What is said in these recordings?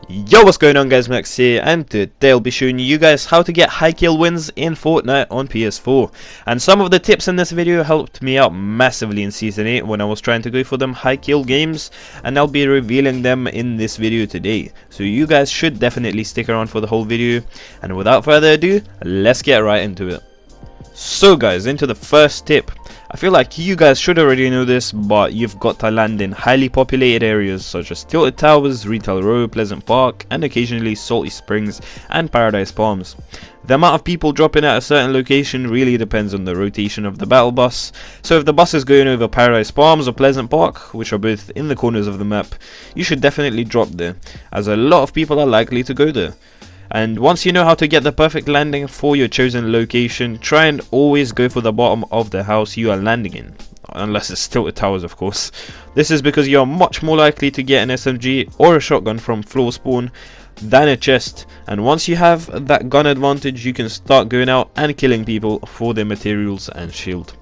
Yo, what's going on guys, Max here, and today I'll be showing you guys how to get high kill wins in Fortnite on PS4. And some of the tips in this video helped me out massively in Season 8 when I was trying to go for them high kill games, and I'll be revealing them in this video today. So you guys should definitely stick around for the whole video, and without further ado, let's get right into it. So guys, into the first tip. I feel like you guys should already know this, but you've got to land in highly populated areas such as Tilted Towers, Retail Row, Pleasant Park, and occasionally Salty Springs and Paradise Palms. The amount of people dropping at a certain location really depends on the rotation of the battle bus, so if the bus is going over Paradise Palms or Pleasant Park, which are both in the corners of the map, you should definitely drop there, as a lot of people are likely to go there. And once you know how to get the perfect landing for your chosen location, try and always go for the bottom of the house you are landing in, unless it's Tilted Towers of course. This is because you are much more likely to get an SMG or a shotgun from floor spawn than a chest, and once you have that gun advantage you can start going out and killing people for their materials and shield.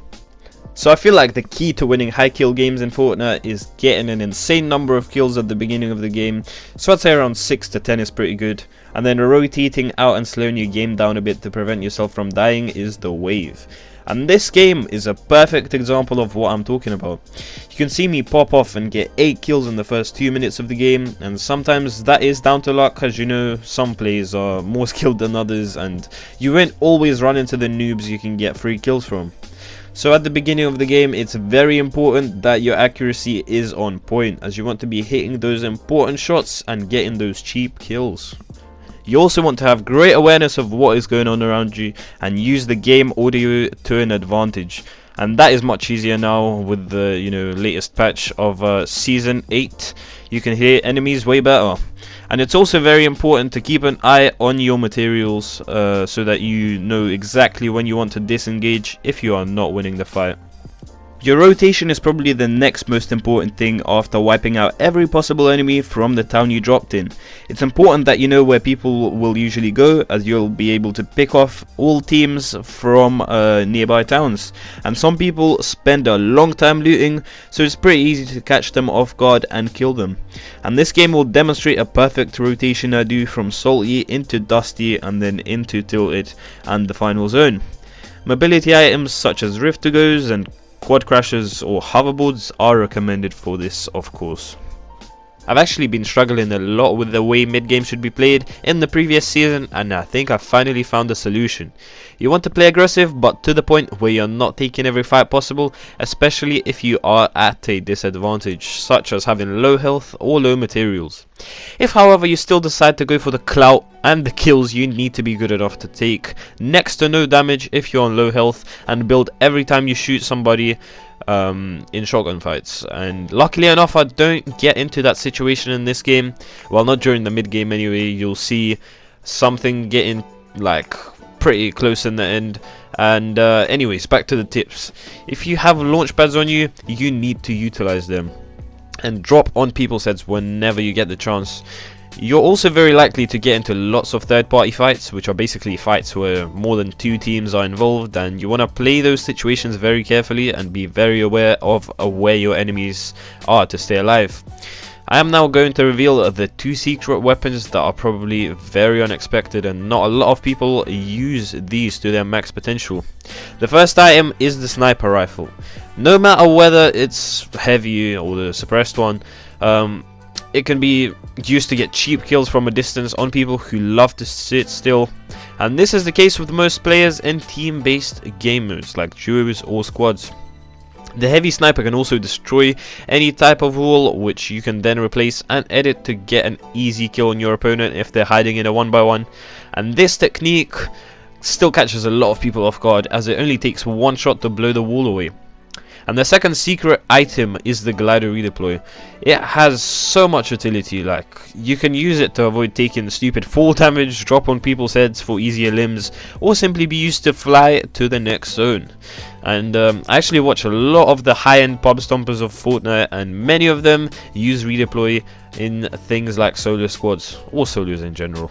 So I feel like the key to winning high kill games in Fortnite is getting an insane number of kills at the beginning of the game, so I'd say around 6 to 10 is pretty good, and then rotating out and slowing your game down a bit to prevent yourself from dying is the wave. And this game is a perfect example of what I'm talking about. You can see me pop off and get 8 kills in the first 2 minutes of the game, and sometimes that is down to luck, as you know, some players are more skilled than others and you won't always run into the noobs you can get free kills from. So at the beginning of the game, it's very important that your accuracy is on point, as you want to be hitting those important shots and getting those cheap kills. You also want to have great awareness of what is going on around you and use the game audio to an advantage. And that is much easier now with the latest patch of Season 8. You can hear enemies way better. And it's also very important to keep an eye on your materials so that you know exactly when you want to disengage if you are not winning the fight. Your rotation is probably the next most important thing after wiping out every possible enemy from the town you dropped in. It's important that you know where people will usually go, as you'll be able to pick off all teams from nearby towns. And some people spend a long time looting, so it's pretty easy to catch them off guard and kill them. And this game will demonstrate a perfect rotation I do from Salty into Dusty and then into Tilted and the final zone. Mobility items such as Rift-to-goes and quad crashers or hoverboards are recommended for this, of course. I've actually been struggling a lot with the way mid-game should be played in the previous season, and I think I finally found a solution. You want to play aggressive, but to the point where you're not taking every fight possible, especially if you are at a disadvantage, such as having low health or low materials. If however you still decide to go for the clout and the kills, you need to be good enough to take next to no damage if you're on low health and build every time you shoot somebody in shotgun fights. And luckily enough, I don't get into that situation in this game. Well, not during the mid game anyway. You'll see something getting like pretty close in the end. And anyways, back to the tips. If you have launch pads on you, you need to utilize them and drop on people's heads whenever you get the chance. You're also very likely to get into lots of third-party fights, which are basically fights where more than 2 teams are involved, and you want to play those situations very carefully and be very aware of where your enemies are to stay alive. I am now going to reveal the 2 secret weapons that are probably very unexpected, and not a lot of people use these to their max potential. The first item is the sniper rifle. No matter whether it's heavy or the suppressed one, it can be used to get cheap kills from a distance on people who love to sit still, and this is the case with most players in team-based game modes like duos or squads. The heavy sniper can also destroy any type of wall, which you can then replace and edit to get an easy kill on your opponent if they're hiding in a 1x1, and this technique still catches a lot of people off guard, as it only takes 1 shot to blow the wall away. And the second secret item is the glider redeploy. It has so much utility, like you can use it to avoid taking stupid fall damage, drop on people's heads for easier limbs, or simply be used to fly to the next zone. And I actually watch a lot of the high-end pub stompers of Fortnite, and many of them use redeploy in things like solo squads or solos in general.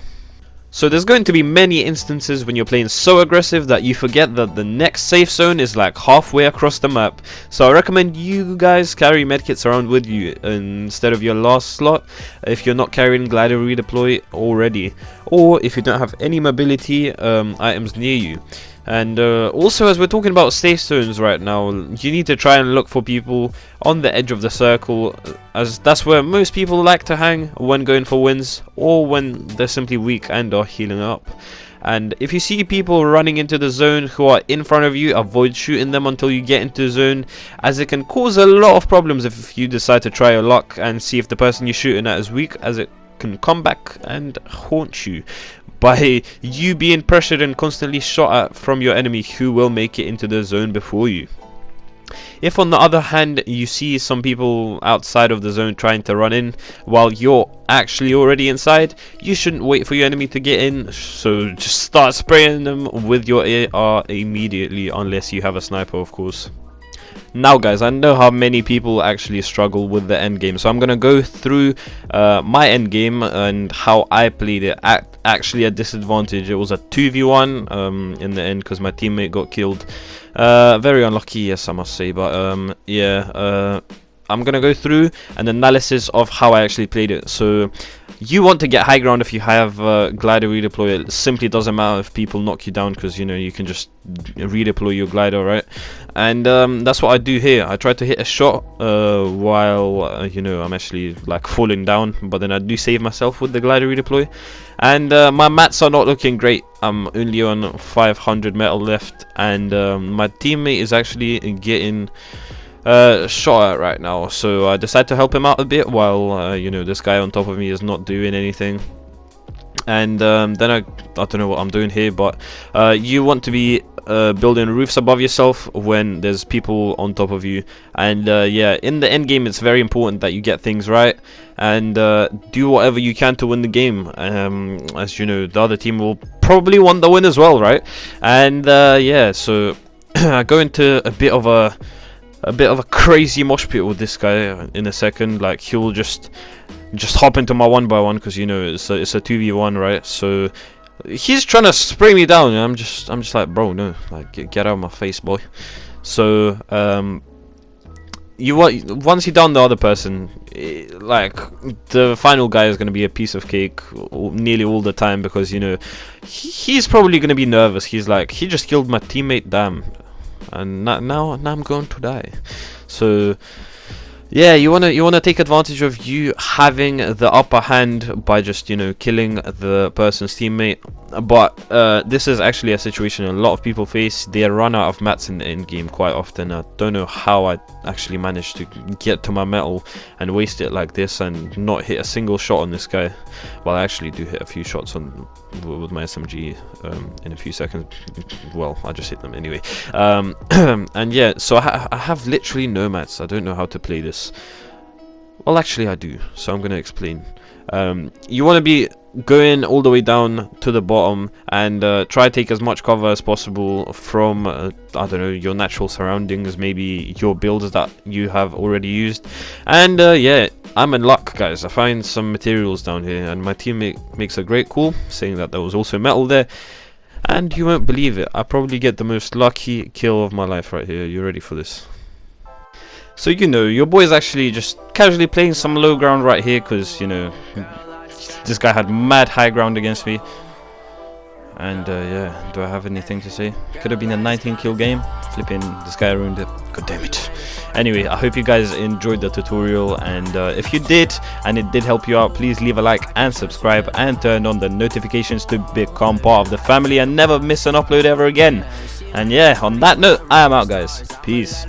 So there's going to be many instances when you're playing so aggressive that you forget that the next safe zone is like halfway across the map. So I recommend you guys carry medkits around with you instead of your last slot if you're not carrying glider redeploy already, or if you don't have any mobility items near you. And also, as we're talking about safe zones right now, you need to try and look for people on the edge of the circle, as that's where most people like to hang when going for wins, or when they're simply weak and are healing up. And if you see people running into the zone who are in front of you, avoid shooting them until you get into the zone, as it can cause a lot of problems if you decide to try your luck and see if the person you're shooting at is weak, as it can come back and haunt you by you being pressured and constantly shot at from your enemy who will make it into the zone before you. If on the other hand you see some people outside of the zone trying to run in while you're actually already inside, you shouldn't wait for your enemy to get in, so just start spraying them with your AR immediately, unless you have a sniper, of course. Now guys, I know how many people actually struggle with the end game, so I'm gonna go through my end game and how I played it at actually a disadvantage. It was a 2v1 in the end because my teammate got killed. Very unlucky, yes, I must say, but yeah, I'm gonna go through an analysis of how I actually played it. So you want to get high ground if you have glider redeploy. It simply doesn't matter if people knock you down, because you know you can just redeploy your glider, right? And that's what I do here. I try to hit a shot while you know, I'm actually like falling down, but then I do save myself with the glider redeploy. And my mats are not looking great. I'm only on 500 metal left, and my teammate is actually getting shot at right now, so I decided to help him out a bit while you know, this guy on top of me is not doing anything. And then I don't know what I'm doing here, but you want to be building roofs above yourself when there's people on top of you. And yeah, in the end game it's very important that you get things right and do whatever you can to win the game, as you know, the other team will probably want the win as well, right? And yeah, so I go into a bit of a crazy mosh pit with this guy in a second. Like, he'll just hop into my 1x1 because you know it's a 2v1, right? So he's trying to spray me down, and I'm just like, bro, no, like, get out of my face, boy. So once you down the other person, like, the final guy is gonna be a piece of cake nearly all the time, because you know he's probably gonna be nervous. He's like, he just killed my teammate, damn. And now I'm going to die. So yeah, you wanna take advantage of you having the upper hand by just, you know, killing the person's teammate. But this is actually a situation a lot of people face. They run out of mats in the end game quite often. I don't know how I actually managed to get to my metal and waste it like this and not hit a single shot on this guy. Well, I actually do hit a few shots with my SMG in a few seconds. Well, I just hit them anyway. And yeah, so I have literally no mats. I don't know how to play this. Well, actually I do, so I'm going to explain. You want to be going all the way down to the bottom and try to take as much cover as possible from I don't know, your natural surroundings, maybe your builds that you have already used. And yeah, I'm in luck, guys. I find some materials down here, and my teammate makes a great call saying that there was also metal there. And you won't believe it, I probably get the most lucky kill of my life right here. You ready for this? So, you know, your boy is actually just casually playing some low ground right here, because, you know, this guy had mad high ground against me. And yeah, do I have anything to say? Could have been a 19 kill game. Flipping, this guy ruined it. God damn it. Anyway, I hope you guys enjoyed the tutorial, and if you did and it did help you out, please leave a like and subscribe and turn on the notifications to become part of the family and never miss an upload ever again. And yeah, on that note, I am out, guys. Peace.